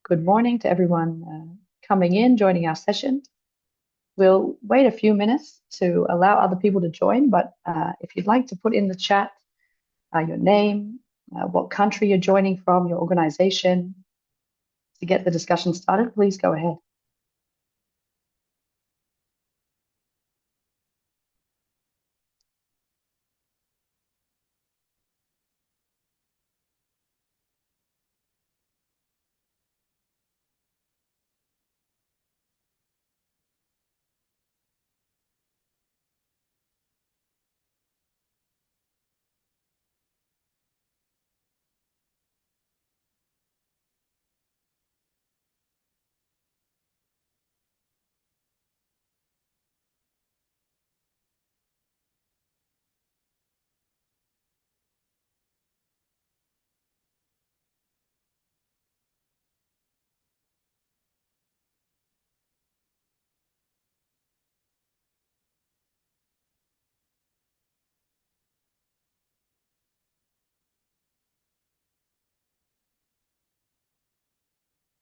good morning to everyone coming in, joining our session. We'll wait a few minutes to allow other people to join, but if you'd like to put in the chat your name, what country you're joining from, your organization, to get the discussion started, please go ahead.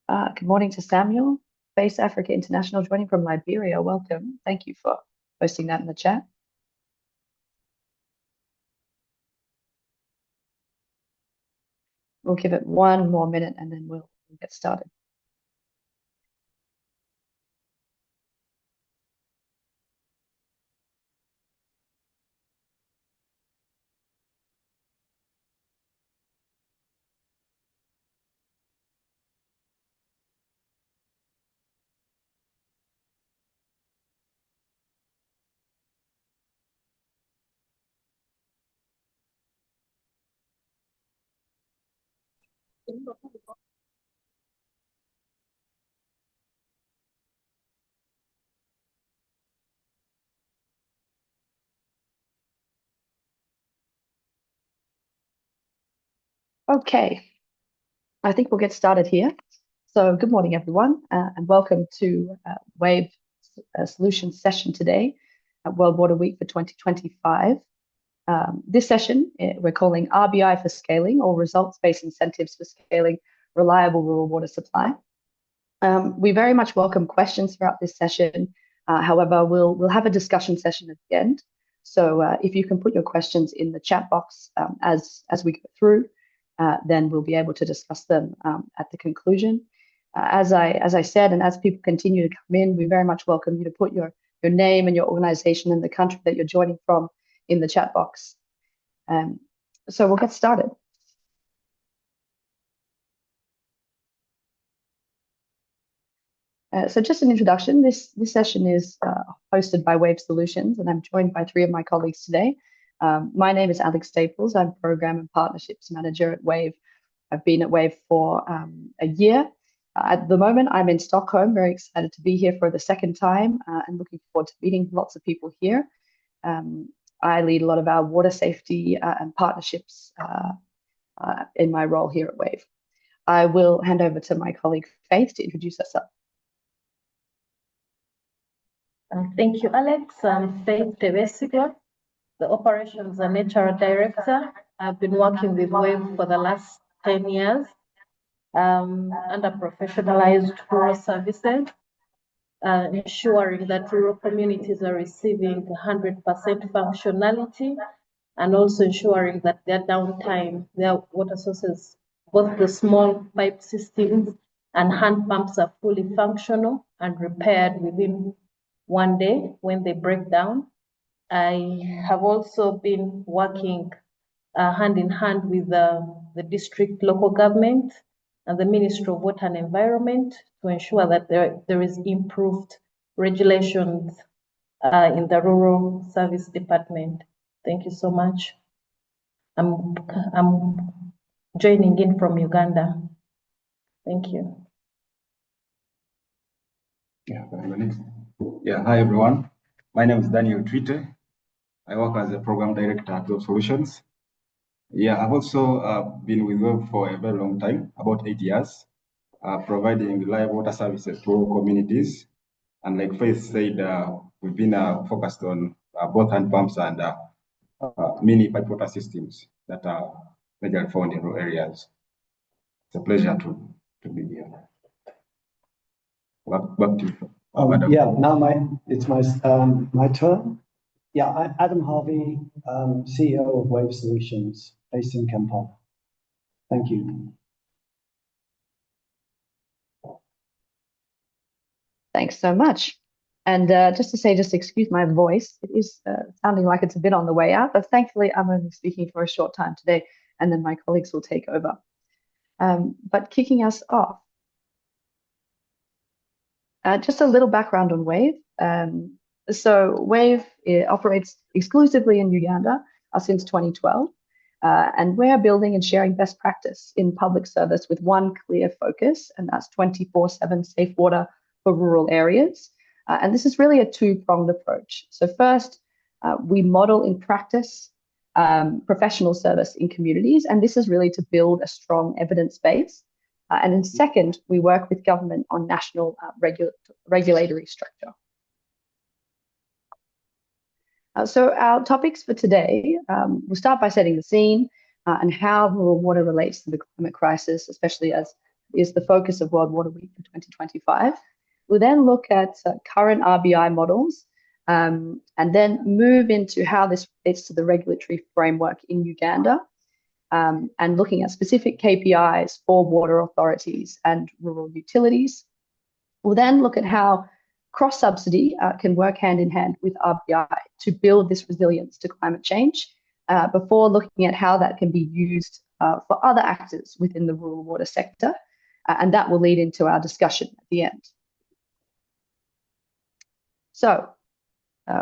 Good morning to Samuel, Base Africa International, joining from Liberia. Welcome. Thank you for posting that in the chat. We'll give it one more minute and then we'll get started. Okay, I think we'll get started here. So good morning, everyone, and welcome to Wave Solutions session today at World Water Week for 2025. This session we're calling RBI for Scaling, or Results-Based Incentives for Scaling Reliable Rural Water Supply. We very much welcome questions throughout this session. However, we'll have a discussion session at the end. So if you can put your questions in the chat box as we go through, then we'll be able to discuss them at the conclusion. As I said, and as people continue to come in, we very much welcome you to put your name and your organization and the country that you're joining from in the chat box. So we'll get started. So just an introduction, this session is hosted by Wave Solutions, and I'm joined by three of my colleagues today. My name is Alex Staples. I'm Program and Partnerships Manager at Wave. I've been at Wave for a year. At the moment, I'm in Stockholm, very excited to be here for the second time and looking forward to meeting lots of people here. I lead a lot of our water safety and partnerships in my role here at Wave. I will hand over to my colleague Faith to introduce herself. Thank you, Alex. I'm Faith Tebesigo, the Operations and HR Director. I've been working with Wave for the last 10 years under professionalized rural services, ensuring that rural communities are receiving 100% functionality, and also ensuring that their downtime, their water sources, both the small pipe systems and hand pumps, are fully functional and repaired within one day when they break down. I have also been working hand in hand with the district local government and the Ministry of Water and Environment to ensure that there is improved regulations in the Rural Service Department. Thank you so much. I'm joining in from Uganda. Thank you. Hi everyone. My name is Daniel Twite. I work as a program director at Wave Solutions. I've also been with Wave for a very long time, about 8 years, providing reliable water services to rural communities. And like Faith said, we've been focused on both hand pumps and mini pipe water systems that are majorly found in rural areas. It's a pleasure to be here. Back to you. Yeah, now it's my turn. Yeah, I'm Adam Harvey, CEO of Whave Solutions, based in Kampala. Thank you. Thanks so much. And just to say, just excuse my voice, it is sounding like it's a bit on the way out, but thankfully I'm only speaking for a short time today, and then my colleagues will take over. But kicking us off, just a little background on Whave. So Whave operates exclusively in Uganda since 2012, and we're building and sharing best practice in public service with one clear focus, and that's 24/7 safe water for rural areas. And this is really a two-pronged approach. So first, we model in practice professional service in communities, and this is really to build a strong evidence base. And then second, we work with government on national regulatory structure. So our topics for today, we'll start by setting the scene and how rural water relates to the climate crisis, especially as is the focus of World Water Week for 2025. We'll then look at current RBI models and then move into how this relates to the regulatory framework in Uganda. And looking at specific KPIs for water authorities and rural utilities. We'll then look at how cross-subsidy can work hand in hand with RBI to build this resilience to climate change before looking at how that can be used for other actors within the rural water sector. And that will lead into our discussion at the end. So,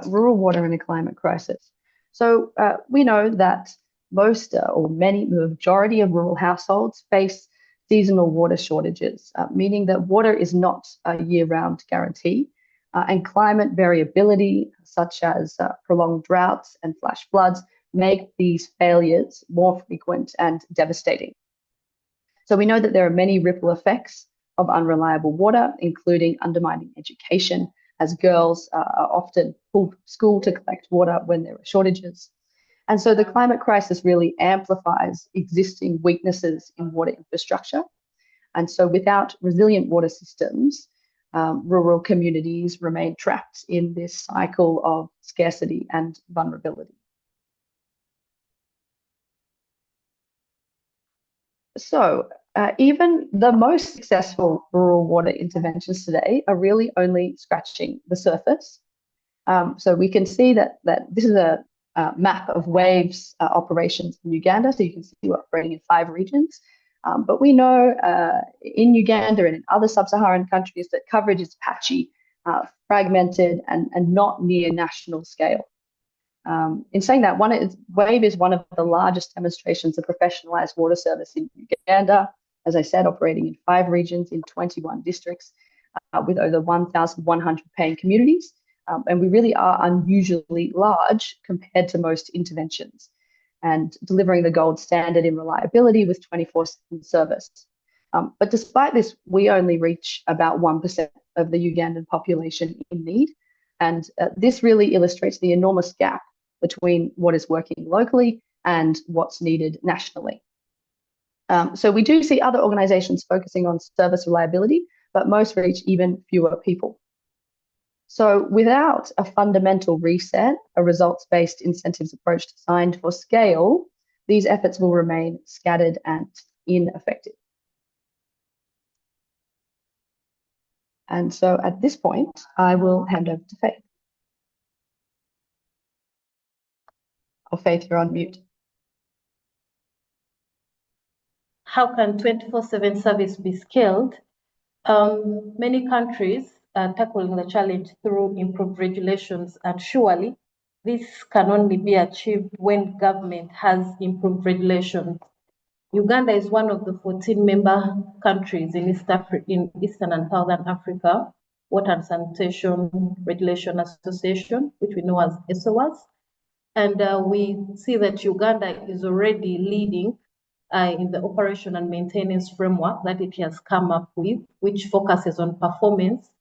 rural water in a climate crisis. So we know that most or the majority of rural households face seasonal water shortages, meaning that water is not a year-round guarantee, and climate variability, such as prolonged droughts and flash floods, make these failures more frequent and devastating. So we know that there are many ripple effects of unreliable water, including undermining education, as girls are often pulled from school to collect water when there are shortages. And so the climate crisis really amplifies existing weaknesses in water infrastructure. And so without resilient water systems, rural communities remain trapped in this cycle of scarcity and vulnerability. So even the most successful rural water interventions today are really only scratching the surface. So we can see that this is a map of Wave's operations in Uganda. So you can see we're operating in 5 regions. But we know in Uganda and in other sub-Saharan countries that coverage is patchy, fragmented, and not near national scale. In saying that, Wave is one of the largest demonstrations of professionalized water service in Uganda, as I said, operating in 5 regions in 21 districts with over 1,100 paying communities. And we really are unusually large compared to most interventions and delivering the gold standard in reliability with 24/7 service. But despite this, we only reach about 1% of the Ugandan population in need. And this really illustrates the enormous gap between what is working locally and what's needed nationally. So we do see other organizations focusing on service reliability, but most reach even fewer people. So without a fundamental reset, a results-based incentives approach designed for scale, these efforts will remain scattered and ineffective. And so at this point, I will hand over to Faith. Oh, Faith, you're on mute. How can 24/7 service be scaled? Many countries are tackling the challenge through improved regulations, and surely this can only be achieved when government has improved regulations. Uganda is one of the 14 member countries in Eastern and Southern Africa Water and Sanitation Regulation Association, which we know as ESOAS. And we see that Uganda is already leading in the operation and maintenance framework that it has come up with, which focuses on performance,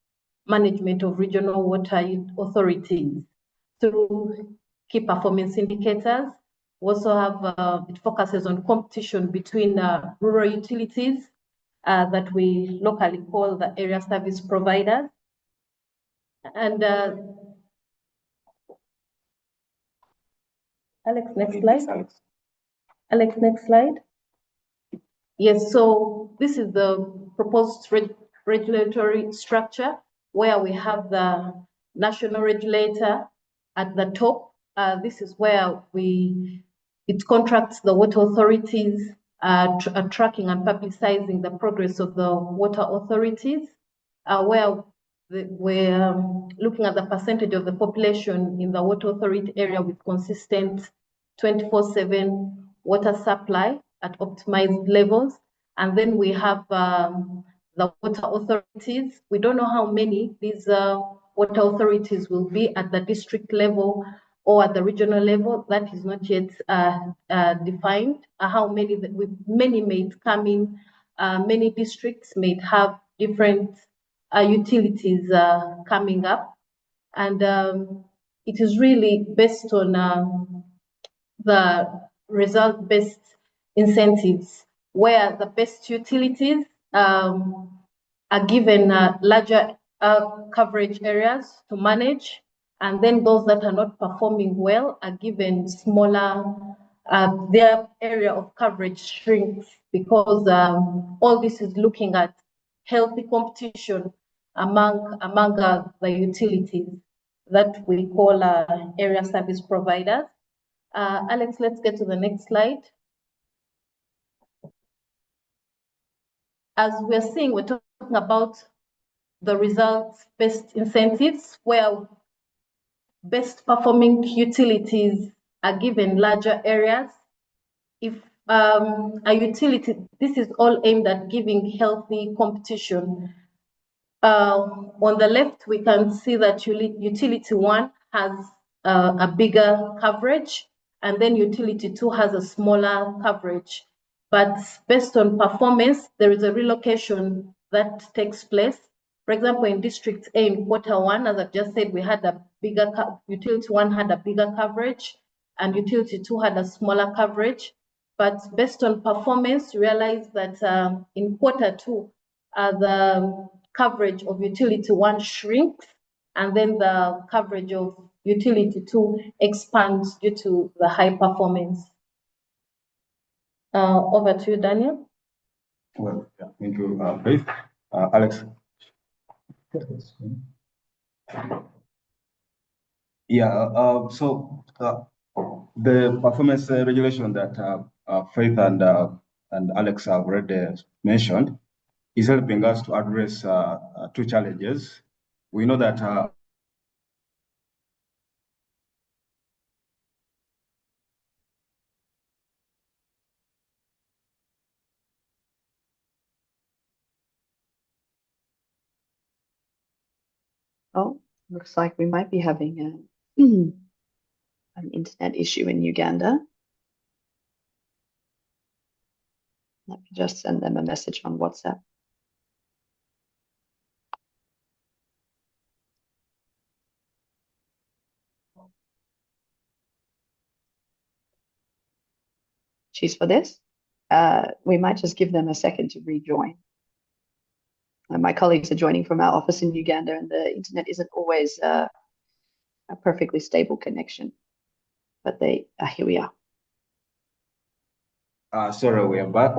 management of regional water authorities through key performance indicators. We also have, it focuses on competition between rural utilities that we locally call the area service providers. And Alex, next slide. Alex, next slide. Yes, so this is the proposed regulatory structure where we have the national regulator at the top. This is where it contracts the water authorities, tracking and publicizing the progress of the water authorities, where we're looking at the percentage of the population in the water authority area with consistent 24/7 water supply at optimized levels. And then we have the water authorities. We don't know how many these water authorities will be at the district level or at the regional level. That is not yet defined. How many, many may come in, many districts may have different utilities coming up. And it is really based on the result-based incentives, where the best utilities are given larger coverage areas to manage, and then those that are not performing well are given smaller, their area of coverage shrinks, because all this is looking at healthy competition among the utilities that we call area service providers. Alex, let's get to the next slide. As we're seeing, we're talking about the results-based incentives, where best performing utilities are given larger areas. If a utility, this is all aimed at giving healthy competition. On the left, we can see that utility 1 has a bigger coverage, and then utility 2 has a smaller coverage. But based on performance, there is a relocation that takes place. For example, in District A in Q1, as I've just said, we had a bigger, utility 1 had a bigger coverage, and utility 2 had a smaller coverage. But based on performance, you realize that in Q2, the coverage of utility 1 shrinks, and then the coverage of utility 2 expands due to the high performance. Over to you, Daniel. Well, yeah, thank you, Faith. Alex. Yeah, so the performance regulation that Faith and Alex have already mentioned is helping us to address two challenges. We know that Oh, looks like we might be having an internet issue in Uganda. Let me just send them a message on WhatsApp. Cheers for this. We might just give them a second to rejoin. My colleagues are joining from our office in Uganda, and the internet isn't always a perfectly stable connection. But here we are. sorry, we are back.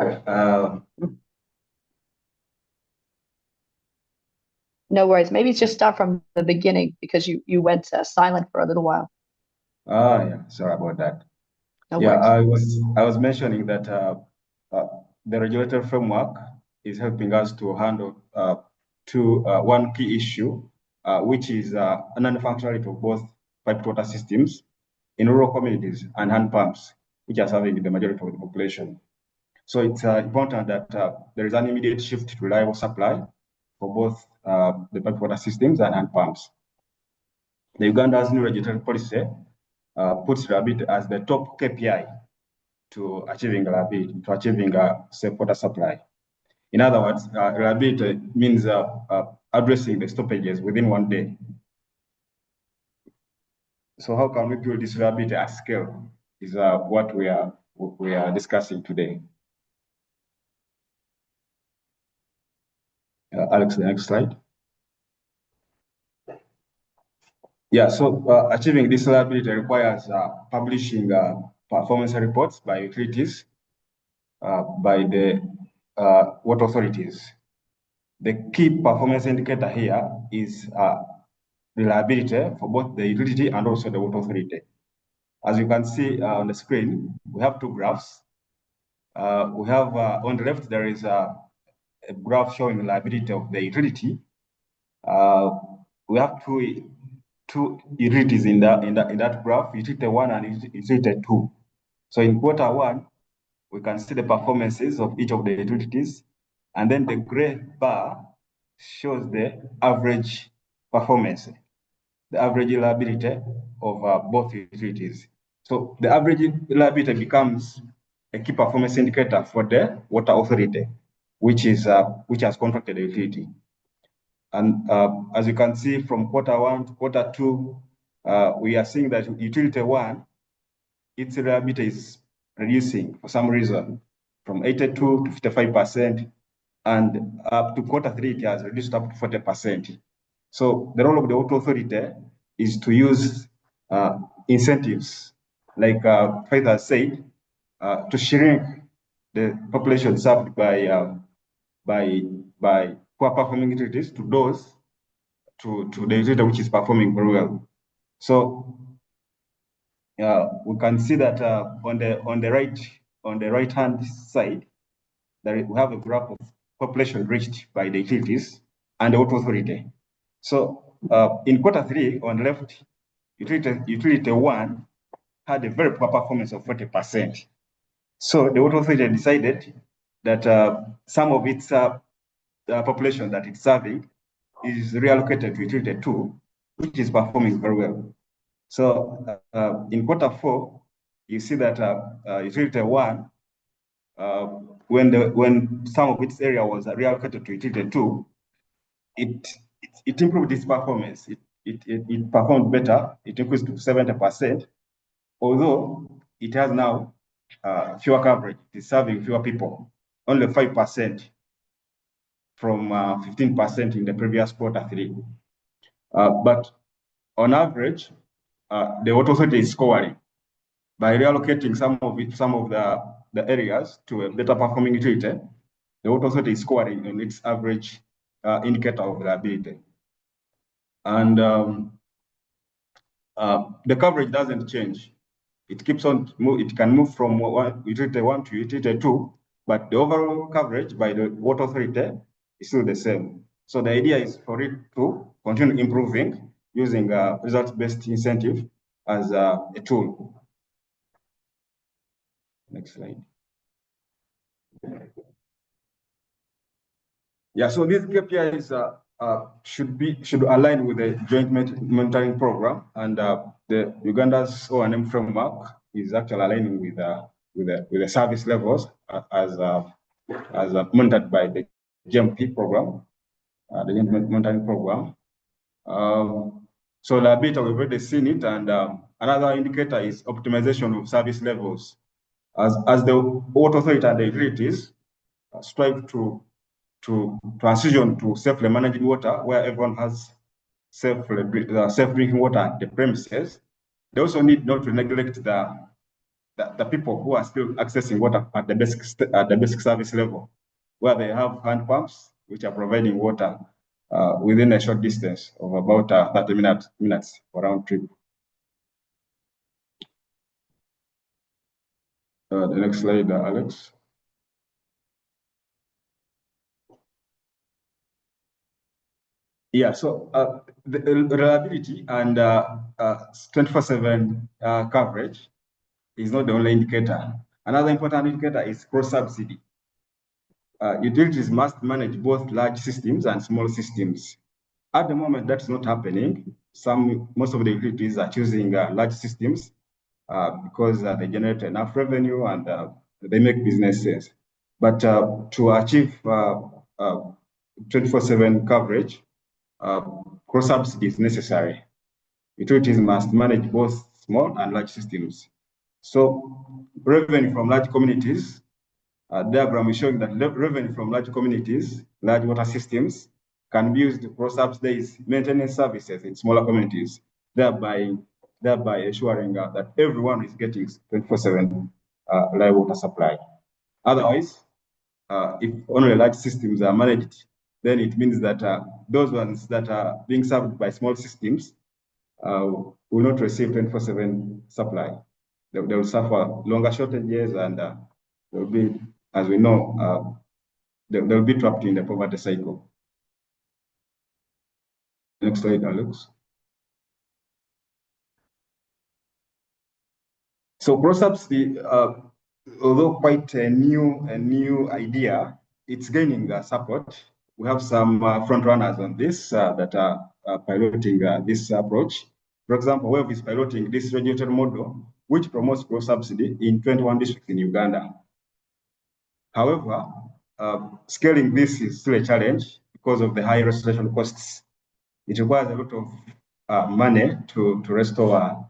No worries. Maybe just start from the beginning, because you went silent for a little while. Yeah, sorry about that. No Yeah, worries. I was mentioning that the regulatory framework is helping us to handle one key issue, which is non-functionality of both piped water systems in rural communities and hand pumps, which are serving the majority of the population. So it's important that there is an immediate shift to reliable supply for both the piped water systems and hand pumps. The Uganda's new regulatory policy puts reliability as the top KPI to achieving reliability, to achieving safe water supply. In other words, reliability means addressing the stoppages within 1 day. So how can we build this reliability at scale is what we are discussing today. Alex, the next slide. Yeah, so achieving this reliability requires publishing performance reports by utilities, by the water authorities. The key performance indicator here is reliability for both the utility and also the water authority. As you can see on the screen, we have two graphs. We have on the left, there is a graph showing reliability of the utility. We have two utilities in that graph, utility 1 and utility 2. So in quarter 1, we can see the performances of each of the utilities, and then the gray bar shows the average performance, the average reliability of both utilities. So the average reliability becomes a key performance indicator for the water authority, which has contracted the utility. And as you can see from quarter 1 to quarter 2, we are seeing that utility 1, its reliability is reducing for some reason from 82 to 55%, and up to quarter 3, it has reduced up to 40%. So the role of the water authority is to use incentives, like Faith has said, to shrink the population served by poor performing utilities to those to the utility which is performing very well. So we can see that on the right hand side, we have a graph of population reached by the utilities and the water authority. So in quarter 3 on the left, utility 1 had a very poor performance of 40%. So the water authority decided that some of its population that it's serving is reallocated to utility 2, which is performing very well. So in quarter 4, you see that utility 1, when some of its area was reallocated to utility 2, it improved its performance. It performed better. It increased to 70%, although it has now fewer coverage. It is serving fewer people, only 5% from 15% in the previous quarter 3. But on average, the water authority is scoring by reallocating some of the areas to a better performing utility. The water authority is scoring in its average indicator of reliability, and the coverage doesn't change. It keeps on it can move from utility 1 to utility 2, but the overall coverage by the water authority is still the same. So the idea is for it to continue improving using results-based incentive as a tool. Next slide. Yeah, so these KPIs should align with the joint monitoring program, and the Uganda's O&M framework is actually aligning with the service levels as monitored by the GMP program, the joint monitoring program. So the bit we've already seen it, and another indicator is optimization of service levels, as the water authority and the utilities strive to transition to safely managed water, where everyone has safe drinking water at the premises. They also need not to neglect the people who are still accessing water at the basic service level, where they have hand pumps which are providing water within a short distance of about 30 minutes for round trip. The next slide, Alex. Yeah, so the reliability and 24/7 coverage is not the only indicator. Another important indicator is cross-subsidy. Utilities must manage both large systems and small systems. At the moment, that's not happening. Most of the utilities are choosing large systems because they generate enough revenue and they make business sense. But to achieve 24/7 coverage, cross-subsidy is necessary. Utilities must manage both small and large systems. So revenue from large communities diagram is showing that revenue from large communities, large water systems, can be used for subsidized maintenance services in smaller communities, thereby ensuring that everyone is getting 24/7 reliable water supply. Otherwise, if only large systems are managed, then it means that those ones that are being served by small systems will not receive 24/7 supply. They will suffer longer shortages, and they will be, as we know, they will be trapped in the poverty cycle. Next slide, Alex. So cross-subsidy, although quite a new idea, it's gaining support. We have some front runners on this that are piloting this approach. For example, Whave is piloting this regulated model, which promotes cross-subsidy in 21 districts in Uganda. However, scaling this is still a challenge because of the high restoration costs. It requires a lot of money to restore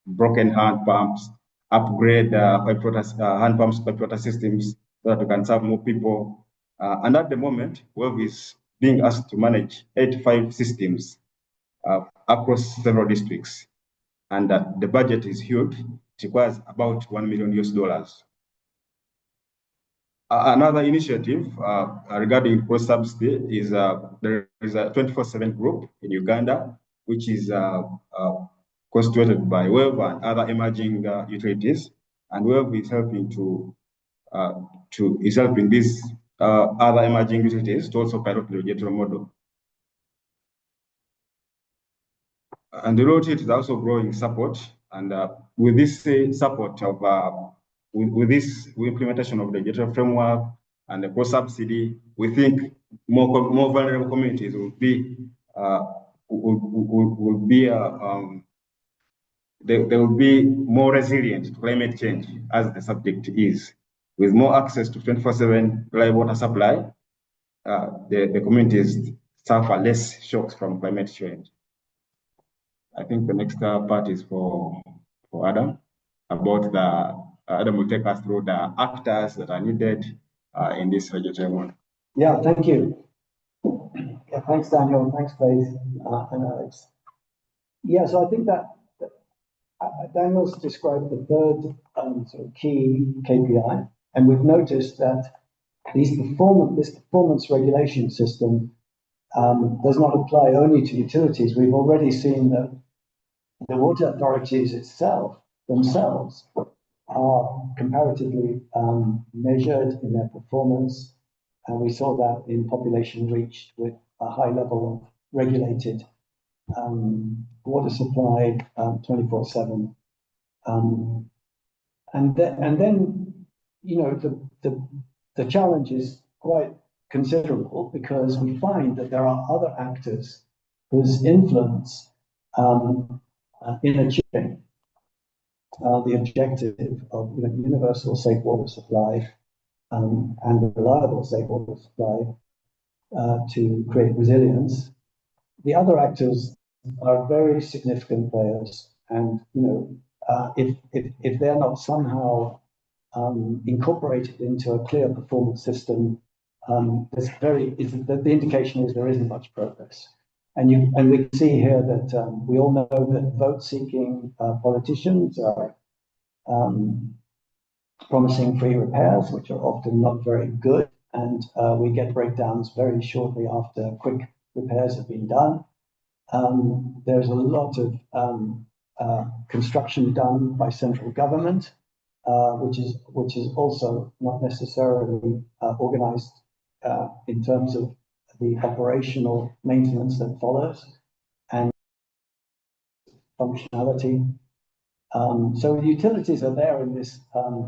broken hand pumps, upgrade hand pumps, pipe water systems so that we can serve more people. And at the moment, Wave is being asked to manage 85 systems across several districts. And the budget is huge. It requires about $1 million US. Another initiative regarding cross-subsidy is there is a 24/7 group in Uganda, which is constituted by Wave and other emerging utilities, and Wave is helping helping these other emerging utilities to also pilot the regulatory model. And the royalty is also growing support, and with this support of with this implementation of the regulatory framework and the cross-subsidy, we think more vulnerable communities will be they will be more resilient to climate change, as the subject is. With more access to 24/7 reliable water supply, the communities suffer less shocks from climate change. I think the next part is for Adam. Adam will take us through the actors that are needed in this regulatory model. Yeah, thank you. Yeah, thanks, Daniel. Thanks, Faith and Alex. Yeah, so I think that Daniel's described the third sort of key KPI, and we've noticed that this performance regulation system does not apply only to utilities. We've already seen that the water authorities themselves are comparatively measured in their performance, and we saw that in population reached with a high level of regulated water supply 24/7. And then, you know, the challenge is quite considerable because we find that there are other actors whose influence in achieving the objective of universal safe water supply and reliable safe water supply to create resilience. The other actors are very significant players, and if they're not somehow incorporated into a clear performance system, the indication is there isn't much progress. And we can see here that we all know that vote-seeking politicians are promising free repairs, which are often not very good, and we get breakdowns very shortly after quick repairs have been done. There's a lot of construction done by central government, which is also not necessarily organized in terms of the operational maintenance that follows and functionality. So the utilities are there in this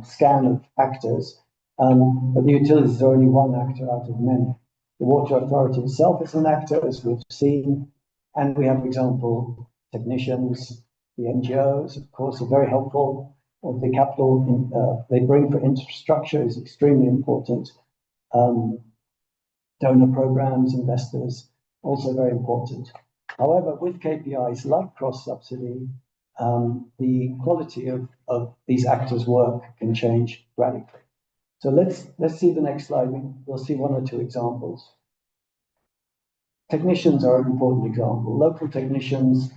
scan of actors, but the utilities are only one actor out of many. The water authority itself is an actor, as we've seen, and we have, for example, technicians. The NGOs, of course, are very helpful. The capital they bring for infrastructure is extremely important. Donor programs, investors, also very important. However, with KPIs like cross-subsidy, the quality of these actors' work can change radically. So let's see the next slide. We'll see one or two examples. Technicians are an important example. Local technicians,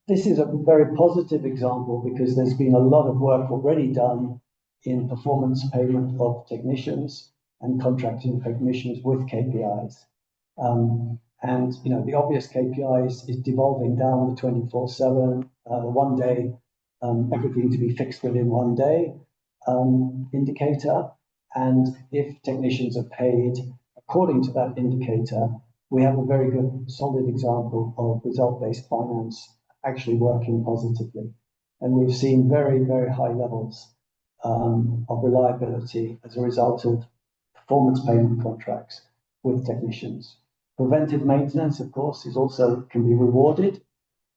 this is a very positive example because there's been a lot of work already done in performance payment of technicians and contracting technicians with KPIs. And the obvious KPIs is devolving down the 24/7, the 1 day, everything to be fixed within 1 day indicator. And if technicians are paid according to that indicator, we have a very good solid example of result-based finance actually working positively. And we've seen very, very high levels of reliability as a result of performance payment contracts with technicians. Preventive maintenance, of course, can be rewarded,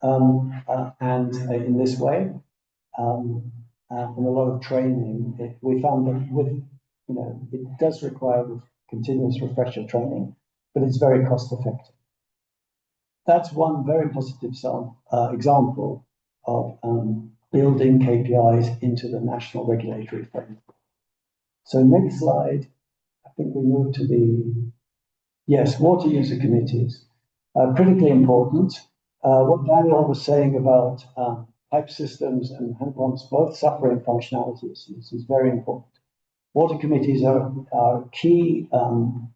and in this way, and a lot of training. We found that it does require continuous refresher training, but it's very cost effective. That's one very positive example of building KPIs into the national regulatory framework. So next slide, I think we move to water user committees. Critically important. What Daniel was saying about pipe systems and hand pumps both suffering functionalities is very important. Water committees are key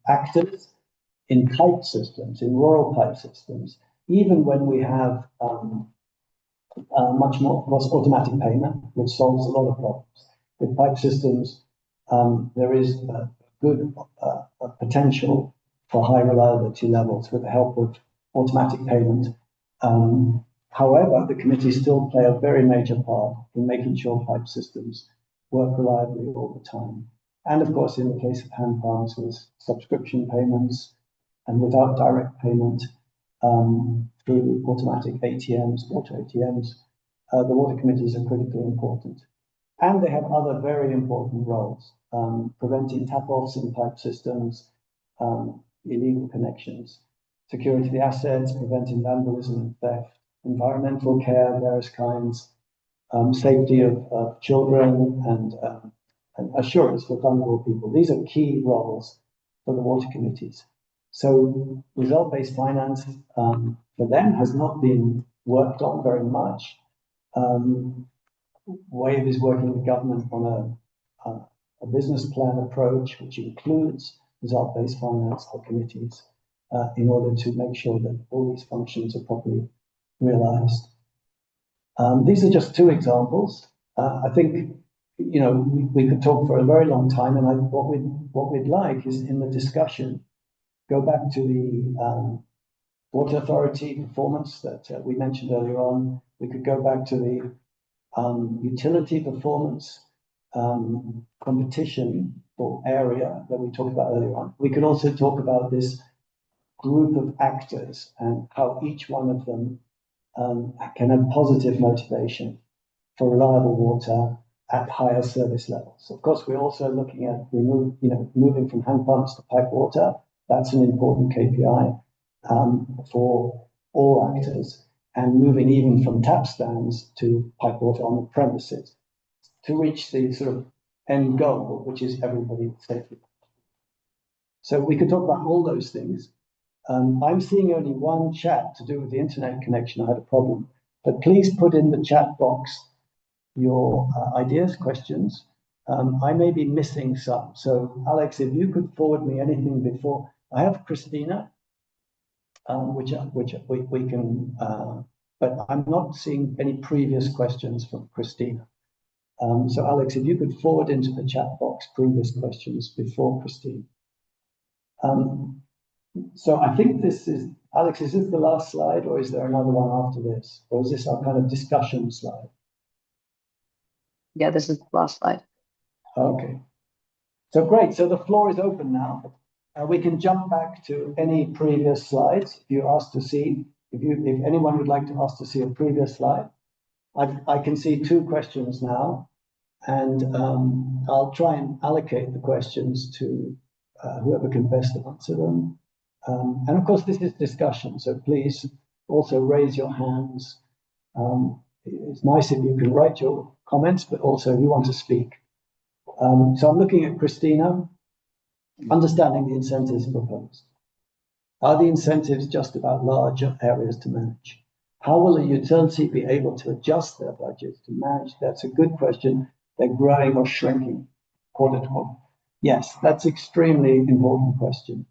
actors in pipe systems, in rural pipe systems, even when we have much more automatic payment, which solves a lot of problems. With pipe systems, there is a good potential for high reliability levels with the help of automatic payment. However, the committees still play a very major part in making sure pipe systems work reliably all the time. And of course, in the case of hand pumps, with subscription payments and without direct payment through automatic ATMs, water ATMs, the water committees are critically important. And they have other very important roles, preventing tap-offs in pipe systems, illegal connections, security of the assets, preventing vandalism and theft, environmental care, various kinds, safety of children, and assurance for vulnerable people. These are key roles for the water committees. So result-based finance for them has not been worked on very much. Wave is working with government on a business plan approach, which includes result-based finance for committees in order to make sure that all these functions are properly realized. These are just two examples. I think we could talk for a very long time, and what we'd like is in the discussion go back to the water authority performance that we mentioned earlier on. We could go back to the utility performance competition for area that we talked about earlier on. We could also talk about this group of actors and how each one of them can have positive motivation for reliable water at higher service levels. Of course, we're also looking at moving from hand pumps to pipe water. That's an important KPI for all actors, and moving even from tap stands to pipe water on the premises to reach the sort of end goal, which is everybody safely. So we could talk about all those things. I'm seeing only one chat to do with the internet connection. I had a problem, but please put in the chat box your ideas, questions. I may be missing some. So Alex, if you could forward me anything before. I have Christina, which we can, but I'm not seeing any previous questions from Christina. So Alex, if you could forward into the chat box previous questions before Christine. So I think this is, Alex, is this the last slide, or is there another one after this? Or is this our kind of discussion slide? Yeah, this is the last slide. Okay. So great. So the floor is open now. We can jump back to any previous slides if you ask to see. If anyone would like to ask to see a previous slide, I can see two questions now, and I'll try and allocate the questions to whoever can best answer them. And of course, this is discussion, so please also raise your hands. It's nice if you can write your comments, but also if you want to speak, So I'm looking at Christina, understanding the incentives proposed. Are the incentives just about larger areas to manage? How will a utility be able to adjust their budgets to manage? That's a good question. They're growing or shrinking quarter to quarter. Yes, that's extremely important question.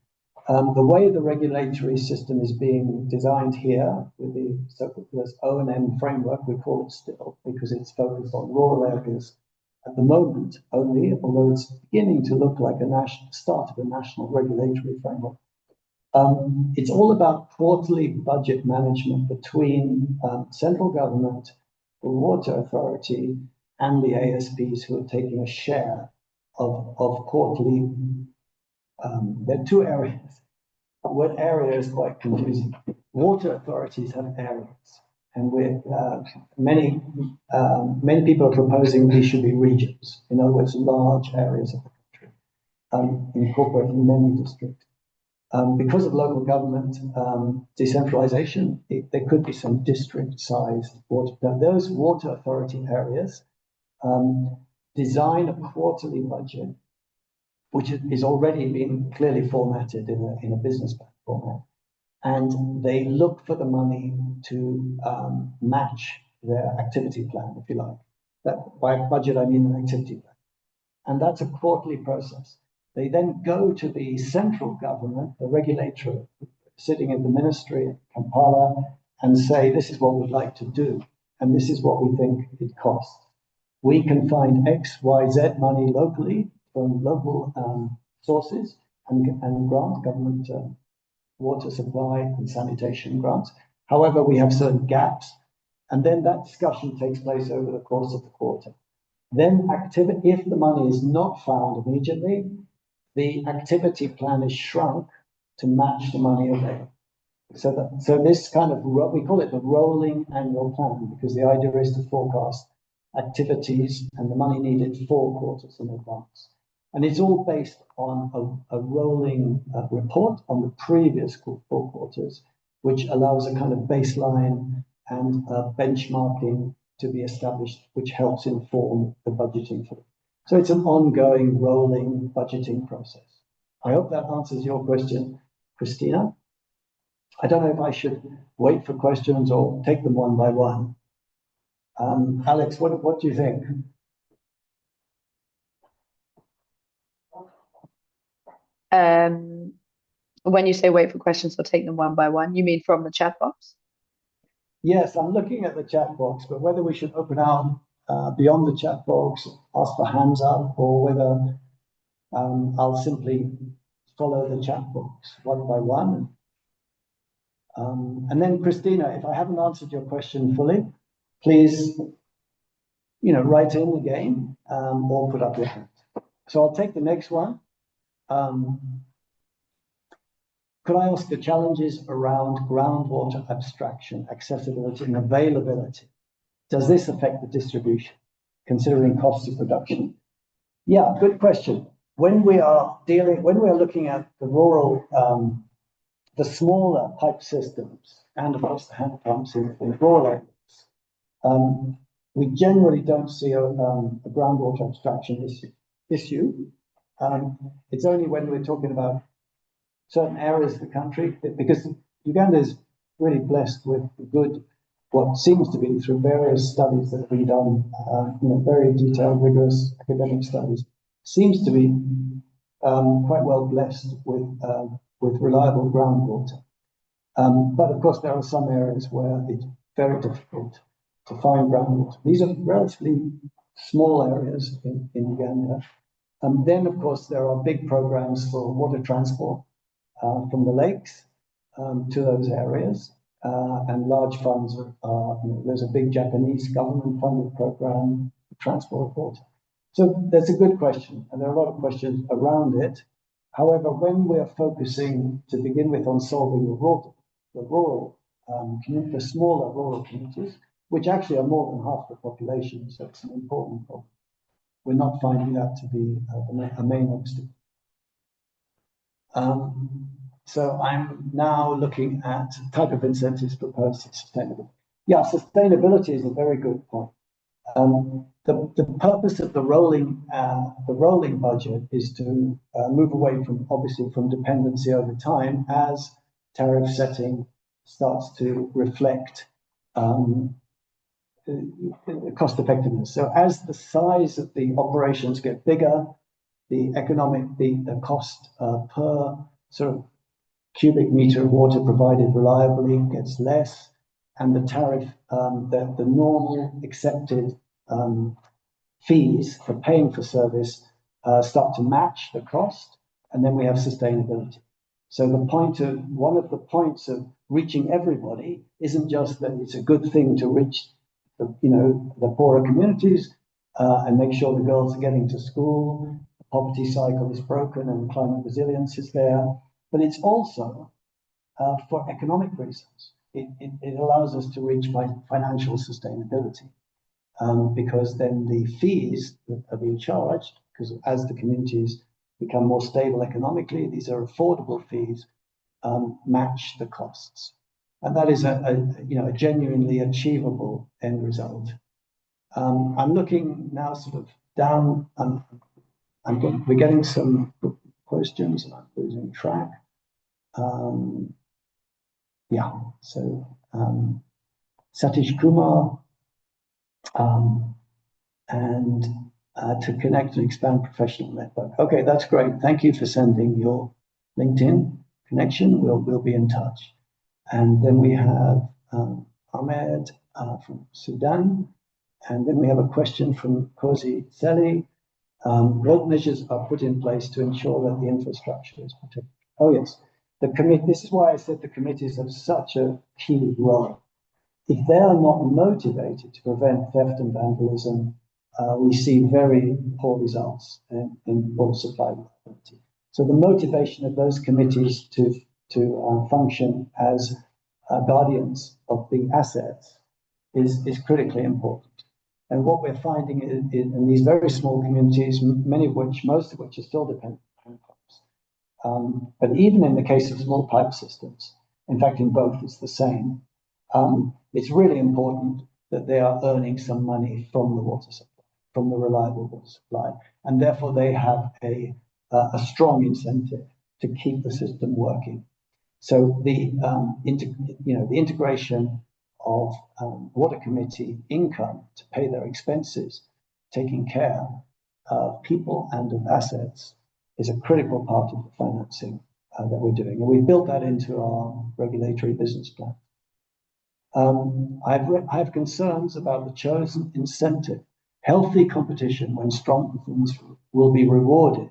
The way the regulatory system is being designed here with the so-called O&M framework, we call it still because it's focused on rural areas at the moment only, although it's beginning to look like a start of a national regulatory framework. It's all about quarterly budget management between central government, the water authority, and the ASPs who are taking a share of quarterly. There are two areas. The word area is quite confusing. Water authorities have areas, and many people are proposing these should be regions. In other words, large areas of the country, incorporating many districts. Because of local government decentralization, there could be some district-sized water. Now, those water authority areas design a quarterly budget, which is already been clearly formatted in a business plan format, and they look for the money to match their activity plan, if you like. That by budget I mean an activity plan, and that's a quarterly process. They then go to the central government, the regulator sitting in the ministry at Kampala, and say, this is what we'd like to do, and this is what we think it costs. We can find X, Y, Z money locally from local sources and grant government water supply and sanitation grants. However, we have certain gaps, and then that discussion takes place over the course of the quarter. Then if the money is not found immediately, the activity plan is shrunk to match the money available. So this kind of, we call it the rolling annual plan, because the idea is to forecast activities and the money needed 4 quarters in advance. And it's all based on a rolling report on the previous 4 quarters, which allows a kind of baseline and benchmarking to be established, which helps inform the budgeting for it. So it's an ongoing rolling budgeting process. I hope that answers your question, Christina. I don't know if I should wait for questions or take them one by one. Alex, what do you think? When you say wait for questions or take them one by one, you mean from the chat box? Yes, I'm looking at the chat box, but whether we should open out beyond the chat box, ask for hands up, or whether I'll simply follow the chat box one by one. And then, Christina, if I haven't answered your question fully, please, write in again or put up your hand. So I'll take the next one. Could I ask the challenges around groundwater abstraction, accessibility, and availability? Does this affect the distribution, considering costs of production? Yeah, good question. When we are looking at the rural, the smaller pipe systems, and of course the hand pumps in rural areas, we generally don't see a groundwater abstraction issue. It's only when we're talking about certain areas of the country, because Uganda is really blessed with good, what seems to be through various studies that have been done, very detailed, rigorous academic studies, seems to be quite well blessed with reliable groundwater. But of course, there are some areas where it's very difficult to find groundwater. These are relatively small areas in Uganda. And then, of course, there are big programs for water transport from the lakes to those areas, and large funds there's a big Japanese government-funded program for transport of water. So that's a good question, and there are a lot of questions around it. However, when we're focusing to begin with on solving the rural community, the smaller rural communities, which actually are more than half the population, so it's an important problem, we're not finding that to be a main obstacle. So I'm now looking at type of incentives proposed for sustainability. Yeah, sustainability is a very good point. The purpose of the rolling budget is to move away from, obviously, from dependency over time as tariff setting starts to reflect cost effectiveness. So as the size of the operations get bigger, the cost per sort of cubic meter of water provided reliably gets less, and the tariff, the normal accepted fees for paying for service start to match the cost, and then we have sustainability. So one of the points of reaching everybody isn't just that it's a good thing to reach the poorer communities and make sure the girls are getting to school, the poverty cycle is broken and climate resilience is there, but it's also for economic reasons. It allows us to reach financial sustainability because then the fees that are being charged, because as the communities become more stable economically, these are affordable fees, match the costs. And that is a genuinely achievable end result. I'm looking now sort of down, we're getting some questions and I'm losing track. Satish Kumar, and to connect and expand professional network. Okay, that's great. Thank you for sending your LinkedIn connection. We'll be in touch. And then we have Ahmed from Sudan. And then we have a question from Kozi Seli. What measures are put in place to ensure that the infrastructure is protected? Oh, yes. This is why I said the committees have such a key role. If they are not motivated to prevent theft and vandalism, we see very poor results in water supply quality. So the motivation of those committees to function as guardians of the assets is critically important. And what we're finding in these very small communities, most of which are still dependent on pipes. But even in the case of small pipe systems, in fact, in both it's the same. It's really important that they are earning some money from the water supply, from the reliable water supply, and therefore they have a strong incentive to keep the system working. So the integration of water committee income to pay their expenses, taking care of people and of assets, is a critical part of the financing that we're doing, and we built that into our regulatory business plan. I have concerns about the chosen incentive. Healthy competition, when strong performance will be rewarded,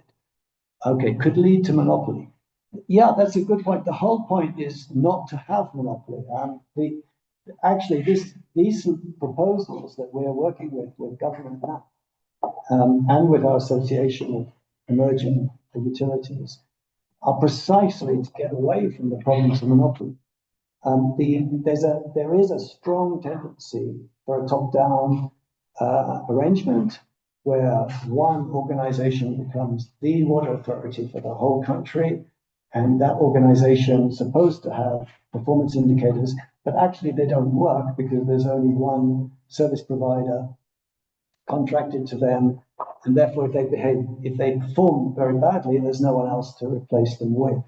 could lead to monopoly. Yeah, that's a good point. The whole point is not to have monopoly. These proposals that we are working with government now, and with our association of emerging utilities, are precisely to get away from the problems of monopoly. There is a strong tendency for a top-down arrangement where one organization becomes the water authority for the whole country, and that organization is supposed to have performance indicators, but actually they don't work because there's only one service provider contracted to them, and therefore if they perform very badly, there's no one else to replace them with.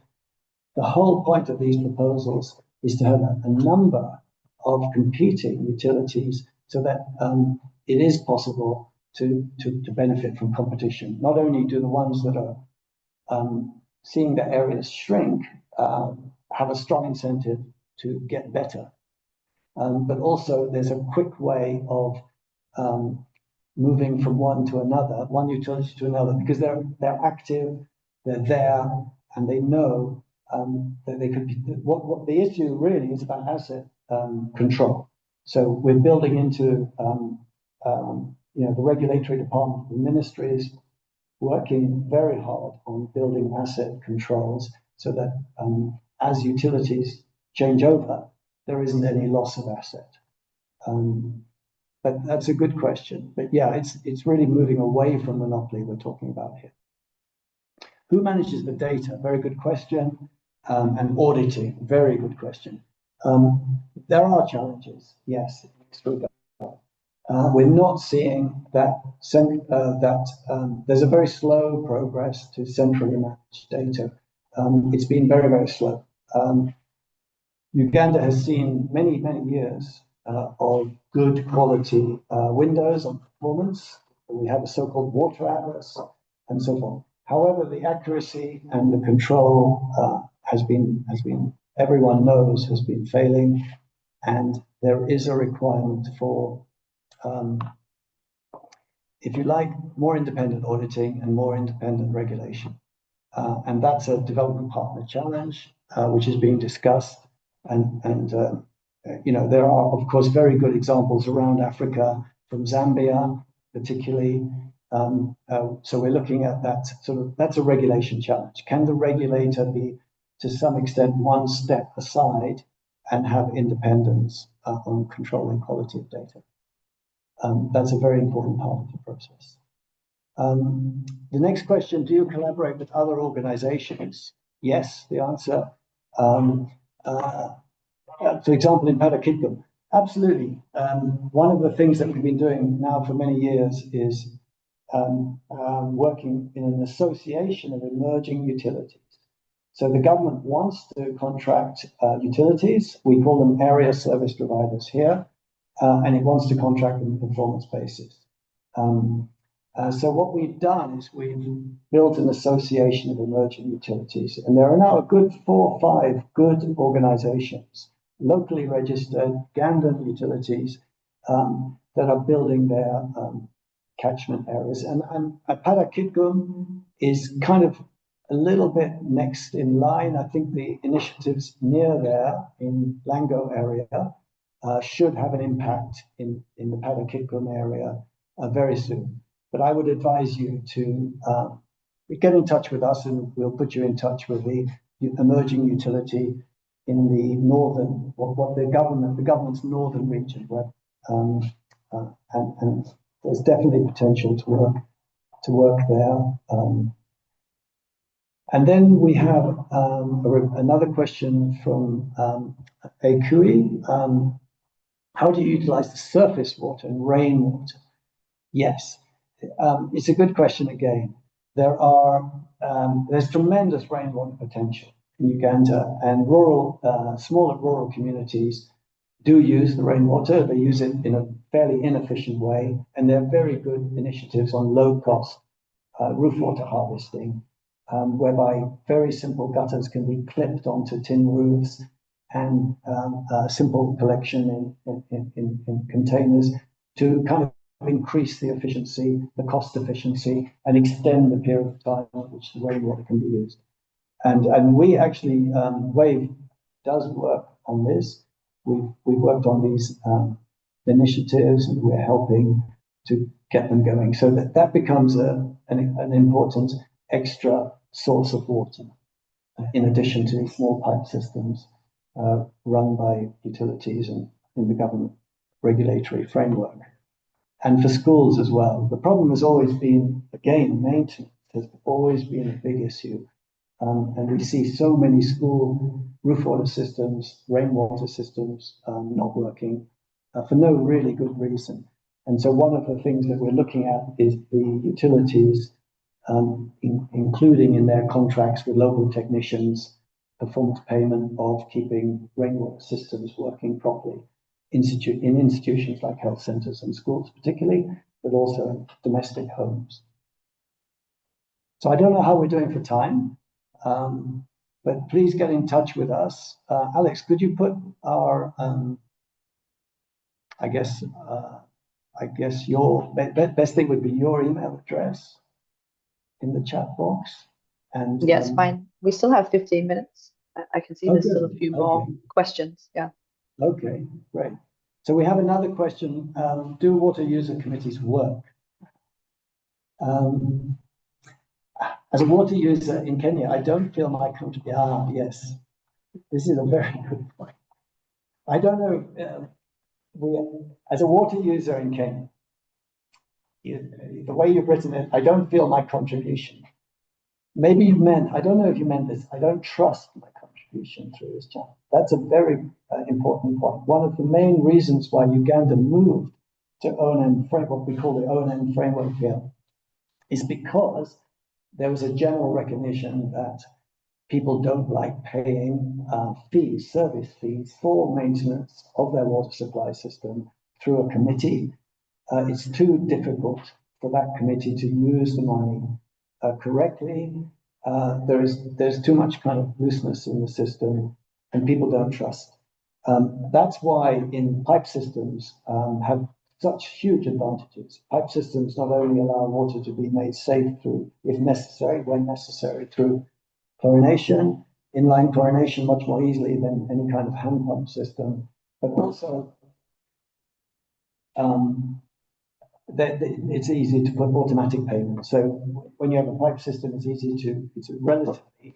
The whole point of these proposals is to have a number of competing utilities so that it is possible to benefit from competition. Not only do the ones that are seeing their areas shrink have a strong incentive to get better, but also there's a quick way of moving from one utility to another, because they're active, they're there, and they know that they could be. What the issue really is about asset control. So we're building into the regulatory department of the ministries, working very hard on building asset controls so that as utilities change over, there isn't any loss of asset. But that's a good question. But yeah, it's really moving away from monopoly we're talking about here. Who manages the data? Very good question. And auditing, very good question. There are challenges, yes. We're not seeing that there's a very slow progress to centrally managed data. It's been very, very slow. Uganda has seen many, many years of good quality windows on performance. We have a so-called water atlas and so forth. However, the accuracy and the control has been, everyone knows, has been failing, and there is a requirement for, if you like, more independent auditing and more independent regulation. And that's a development partner challenge, which is being discussed. And there are, of course, very good examples around Africa, from Zambia, particularly. So we're looking at that that's a regulation challenge. Can the regulator be, to some extent, one step aside and have independence on controlling quality of data? That's a very important part of the process. The next question, do you collaborate with other organizations? Yes, the answer. For example, in Parakitgum, absolutely. One of the things that we've been doing now for many years is working in an association of emerging utilities. So the government wants to contract utilities. We call them area service providers here, and it wants to contract on a performance basis. So what we've done is we've built an association of emerging utilities, and there are now a good 4 or 5 good organizations, locally registered Ugandan utilities, that are building their catchment areas. And Parakitgum is kind of a little bit next in line. I think the initiatives near there in Lango area should have an impact in the Parakitgum area very soon. But I would advise you to get in touch with us, and we'll put you in touch with the emerging utility in the northern, the government's northern region, where and there's definitely potential to work there. And then we have another question from Akui. How do you utilize the surface water and rainwater? Yes, it's a good question again. There's tremendous rainwater potential in Uganda, and smaller rural communities do use the rainwater. They use it in a fairly inefficient way, and there are very good initiatives on low-cost roof water harvesting, whereby very simple gutters can be clipped onto tin roofs, and simple collection in containers to kind of increase the efficiency, the cost efficiency, and extend the period of time in which the rainwater can be used. And we actually, Wave does work on this. We've worked on these initiatives, and we're helping to get them going. So that becomes an important extra source of water, in addition to these small pipe systems run by utilities and in the government regulatory framework. And for schools as well. The problem has always been, again, maintenance has always been a big issue. And we see so many school roof water systems, rainwater systems not working for no really good reason. And so one of the things that we're looking at is the utilities, including in their contracts with local technicians, performance payment of keeping rainwater systems working properly in institutions like health centres and schools particularly, but also in domestic homes. So I don't know how we're doing for time, but please get in touch with us. Alex, could you put our, I guess your best thing would be your email address in the chat box. And yes, fine. We still have 15 minutes. I can see there's still a few more questions. Yeah. Okay, great. So we have another question. Do water user committees work? As a water user in Kenya, I don't feel my contribution. Yes, this is a very good point. I don't know. As a water user in Kenya, the way you've written it, I don't feel my contribution. Maybe you meant, I don't know if you meant this, I don't trust my contribution through this channel. That's a very important point. One of the main reasons why Uganda moved to O&M framework, what we call the O&M framework here, is because there was a general recognition that people don't like paying fees, service fees, for maintenance of their water supply system through a committee. It's too difficult for that committee to use the money correctly. There's too much kind of looseness in the system, and people don't trust. That's why in pipe systems have such huge advantages. Pipe systems not only allow water to be made safe through, if necessary, when necessary, through chlorination, inline chlorination much more easily than any kind of hand pump system, but also it's easy to put automatic payments. So when you have a pipe system, it's relatively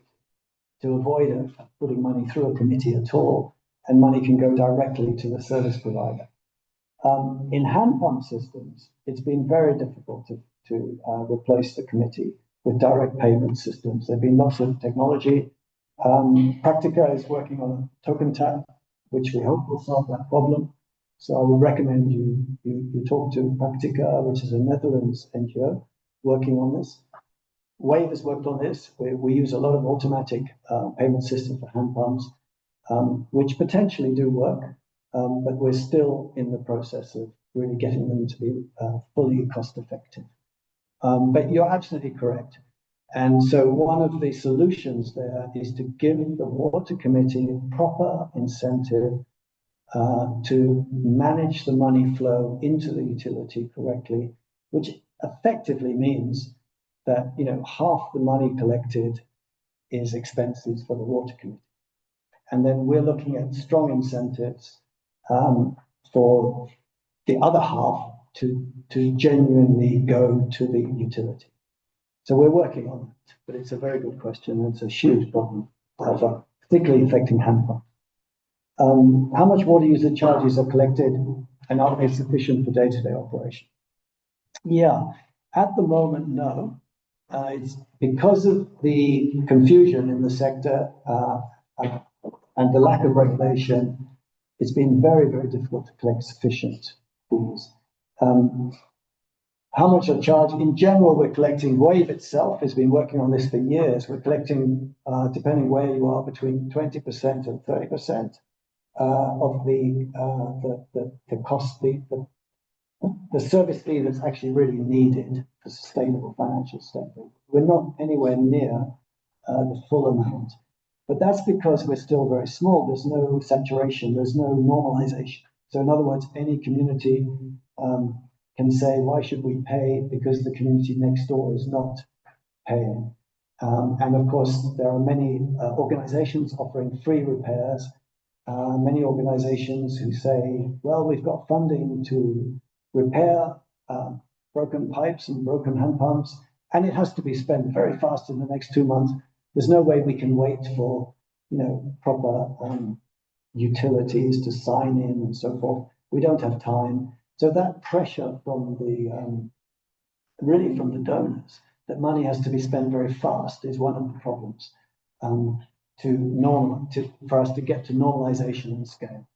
to avoid putting money through a committee at all, and money can go directly to the service provider. In hand pump systems, it's been very difficult to replace the committee with direct payment systems. There have been lots of technology. Practica is working on a token tap, which we hope will solve that problem. So I would recommend you talk to Practica, which is a Netherlands NGO working on this. Whave has worked on this. We use a lot of automatic payment systems for hand pumps, which potentially do work, but we're still in the process of really getting them to be fully cost effective. But you're absolutely correct. And so one of the solutions there is to give the water committee proper incentive to manage the money flow into the utility correctly, which effectively means that half the money collected is expenses for the water committee. And then we're looking at strong incentives for the other half to genuinely go to the utility. So we're working on it, but it's a very good question. It's a huge problem, particularly affecting hand pumps. How much water user charges are collected and are they sufficient for day-to-day operation? Yeah, at the moment, no. It's because of the confusion in the sector and the lack of regulation, it's been very, very difficult to collect sufficient fees. How much are charged? In general, we're collecting, Wave itself has been working on this for years. We're collecting, depending where you are, between 20% and 30% of the cost, the service fee that's actually really needed for sustainable financial statement. We're not anywhere near the full amount, but that's because we're still very small. There's no saturation, there's no normalization. So in other words, any community can say, why should we pay? Because the community next door is not paying. And of course, there are many organizations offering free repairs, many organizations who say, well, we've got funding to repair broken pipes and broken hand pumps, and it has to be spent very fast in the next 2 months. There's no way we can wait for proper utilities to sign in and so forth. We don't have time. So that pressure from really from the donors, that money has to be spent very fast, is one of the problems for us to get to normalization and scale.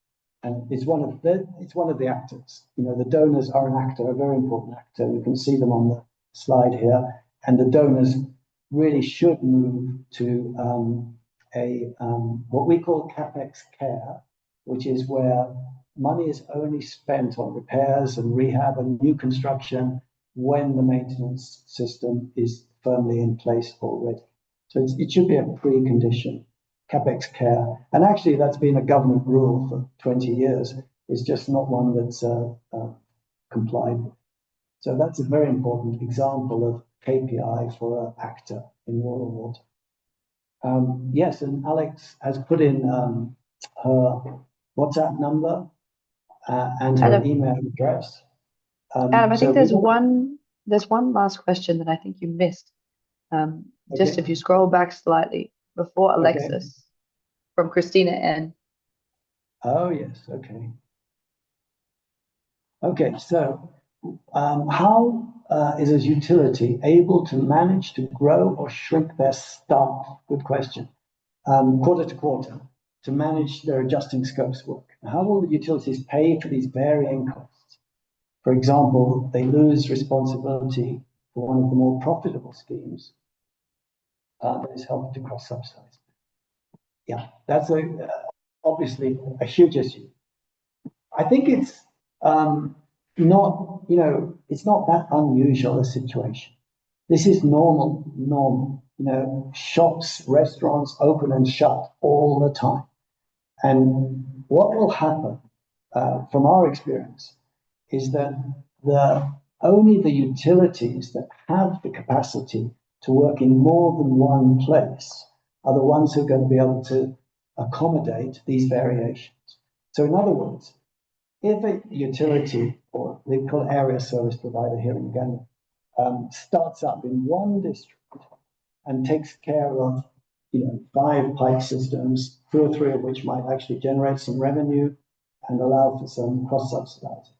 And it's one of the actors. The donors are an actor, a very important actor. You can see them on the slide here. And the donors really should move to what we call CapEx care, which is where money is only spent on repairs and rehab and new construction when the maintenance system is firmly in place already. So it should be a precondition, CapEx care. And actually, that's been a government rule for 20 years. It's just not one that's complied with. So that's a very important example of KPI for an actor in rural water. Yes, and Alex has put in her WhatsApp number and her Adam, email address. Adam, I think there's one last question that I think you missed. Just if you scroll back slightly before Alexis, from Christina N. Oh yes, okay. Okay, so how is a utility able to manage to grow or shrink their staff? Good question. Quarter to quarter, to manage their adjusting scopes work. How will the utilities pay for these varying costs? For example, they lose responsibility for one of the more profitable schemes that is helping to cross-subsidize. Yeah, that's obviously a huge issue. I think it's not, it's not that unusual a situation. This is normal. Shops, restaurants open and shut all the time. And what will happen, from our experience, is that only the utilities that have the capacity to work in more than one place are the ones who are going to be able to accommodate these variations. So in other words, if a utility, or they call it area service provider here in Uganda, starts up in one district and takes care of 5 pipe systems, 2 or 3 of which might actually generate some revenue and allow for some cross-subsidizing.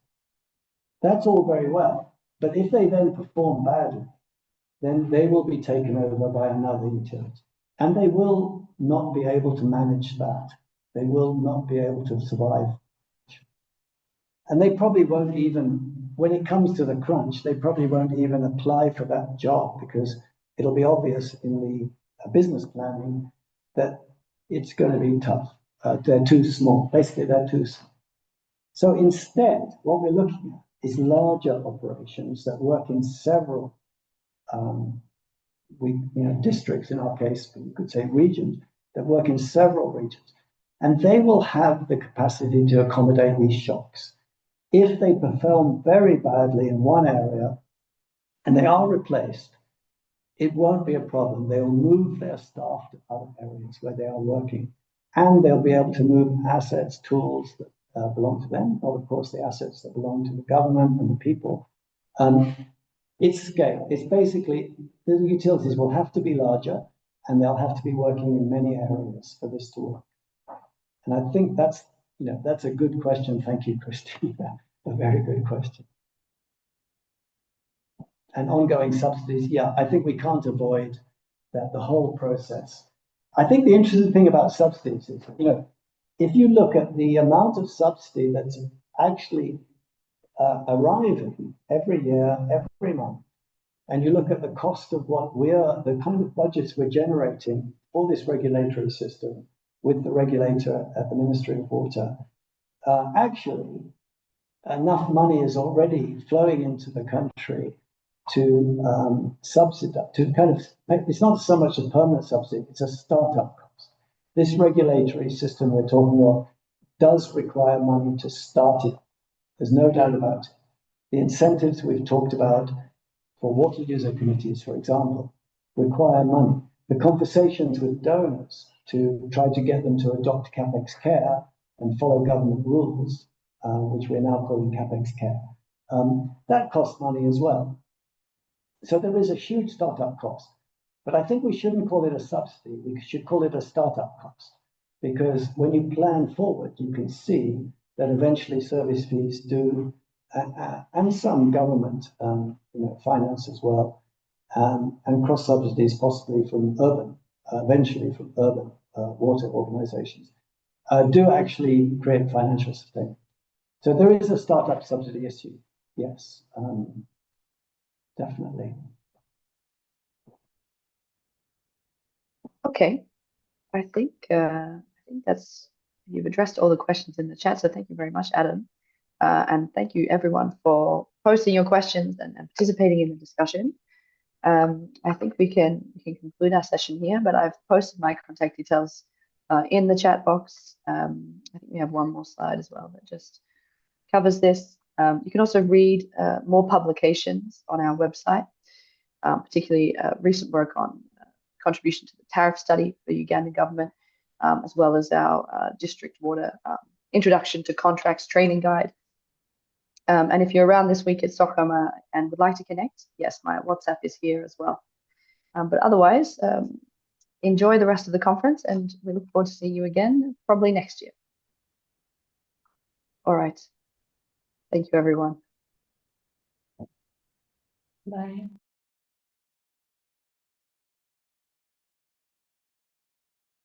That's all very well. But if they then perform badly, then they will be taken over by another utility. And they will not be able to manage that. They will not be able to survive. And they probably won't even, when it comes to the crunch, they probably won't even apply for that job, because it'll be obvious in the business planning that it's going to be tough. They're too small. Basically, they're too small. So instead, what we're looking at is larger operations that work in several districts, in our case, but you could say regions, that work in several regions. And they will have the capacity to accommodate these shocks. If they perform very badly in one area and they are replaced, it won't be a problem. They'll move their staff to other areas where they are working, and they'll be able to move assets, tools that belong to them, or of course the assets that belong to the government and the people. It's scale. It's basically, the utilities will have to be larger, and they'll have to be working in many areas for this to work. And I think that's a good question. Thank you, Christina. A very good question. And ongoing subsidies, yeah, I think we can't avoid that, the whole process. I think the interesting thing about subsidies is, if you look at the amount of subsidy that's actually arriving every year, every month, and you look at the cost of the kind of budgets we're generating for this regulatory system with the regulator at the Ministry of Water, actually, enough money is already flowing into the country to subsidize, to kind of, it's not so much a permanent subsidy, it's a startup cost. This regulatory system we're talking about does require money to start it. There's no doubt about it. The incentives we've talked about for water user committees, for example, require money. The conversations with donors to try to get them to adopt CapEx care and follow government rules, which we're now calling CapEx care, that costs money as well. So there is a huge startup cost. But I think we shouldn't call it a subsidy. We should call it a startup cost. Because when you plan forward, you can see that eventually service fees do, and some government finance as well, and cross subsidies possibly from urban, eventually from urban water organizations, do actually create financial sustainability. So there is a startup subsidy issue, yes, definitely. Okay, I think you've addressed all the questions in the chat. So thank you very much, Adam, and thank you everyone for posting your questions and participating in the discussion. I think we can conclude our session here, but I've posted my contact details in the chat box. I think we have one more slide as well that just covers this. You can also read more publications on our website, particularly recent work on contribution to the tariff study for the Ugandan government, as well as our district water introduction to contracts training guide. And if you're around this week at Stockholm and would like to connect, yes, my WhatsApp is here as well. But otherwise, enjoy the rest of the conference, and we look forward to seeing you again probably next year. All right. Thank you, everyone. Bye.